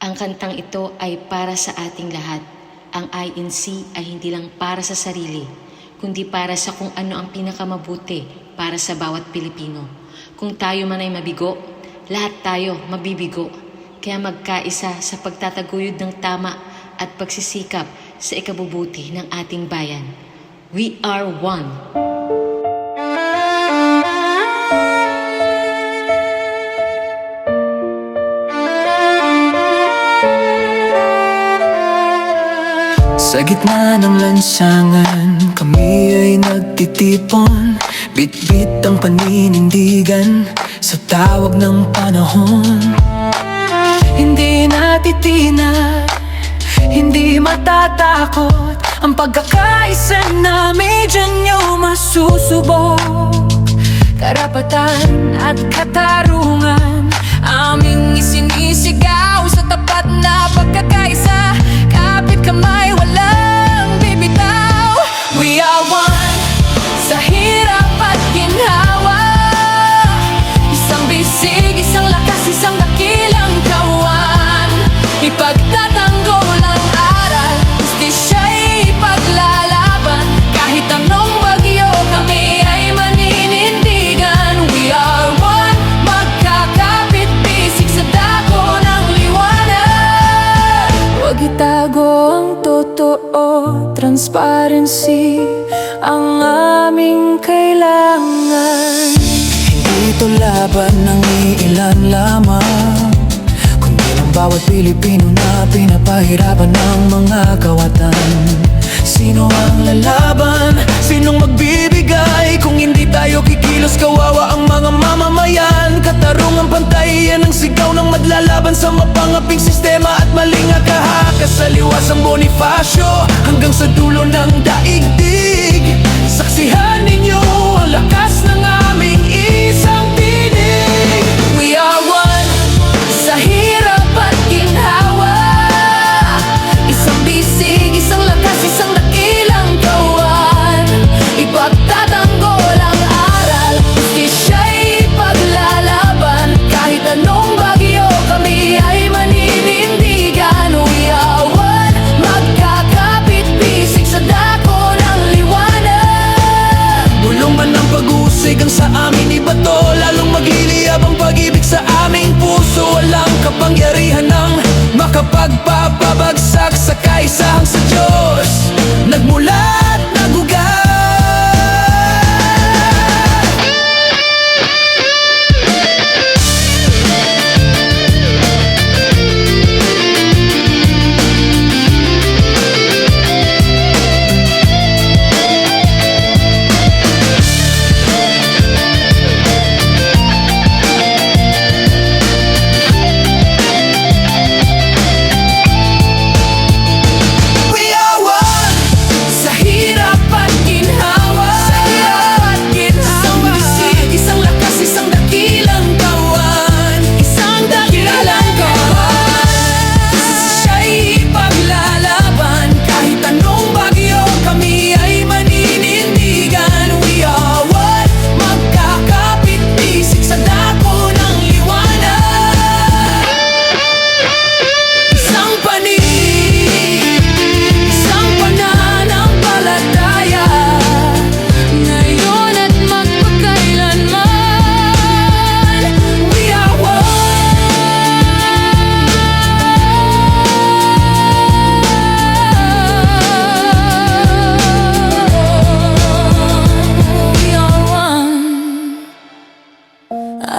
Ang kantang ito ay para sa ating lahat. Ang INC ay hindi lang para sa sarili, kundi para sa kung ano ang pinakamabuti para sa bawat Pilipino. Kung tayo man ay mabigo, lahat tayo mabibigo. Kaya magkaisa sa pagtataguyod ng tama at pagsisikap sa ikabubuti ng ating bayan. We are one. Sa gitna ng lansangan, kami ay nagtitipon. Bit-bit ang paninindigan sa tawag ng panahon. Hindi natitinag, hindi matatakot ang pagkakaisa na medyan nyo masusubok. Karapatan at katarungan aming isinisigaw sa tapat na pagkakaisa. Kapit kamay, walang bibitaw. We are one sa hirap at ginhawa. Isang bisig, isang lakas, isang dakilang kawan. Ipagtatanggol ang aral, justisya'y ipaglalaban. Kahit anong bagyo, kami ay maninindigan. We are one, magkakapit-bisig sa dako ng liwanag. Huwag itago ang totoo, transparency ang aming kailangan. Hindi ito laban ng iilan lamang, kundi ng bawat Pilipino na pinapahirapan ng mga kawatan. Sino ang lalaban? Sinong magbibigay? Kung hindi tayo kikilos, kawawa ang mga mamamayan. Katarungang pantay, yan ang sigaw ng maglalaban sa mapangaping sistema at maling akahaka. Sa liwas ang Bonifacio hanggang sa dulo ng daigdig. Saksihan ninyo ang lakas ng aming isang tinig. We are one sa hirap at ginhawa. Isang bisig, isang lakas, isang dakilang kawan. Ipagtatanggol ang aral, justisya'y ipaglalaban. Kahit anong bagyo, kami ay maninindigan. We are one, magkakapit-bisig sa dako ng liwanag. Bulong man ang pag-uusig ang sa amin ibato, lalong magliliyab ang pag-ibig sa aming puso. Walang kapangyarihan ng makapagpapabagsak sa kaisahang sa Diyos. Nagmula at nagugat.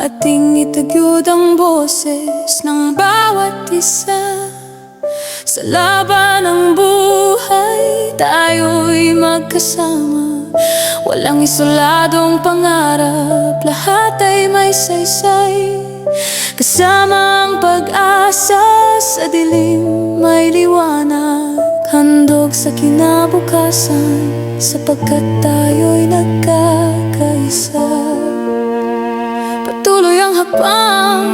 Ating itagyod ang boses ng bawat isa. Sa laban ng buhay, tayo'y magkasama. Walang isoladong pangarap, lahat ay may saysay. Kasama ang pag-asa, sa dilim may liwanag. Handog sa kinabukasan, sapagkat tayo'y nagkakaisa. Patuloy ang hakbang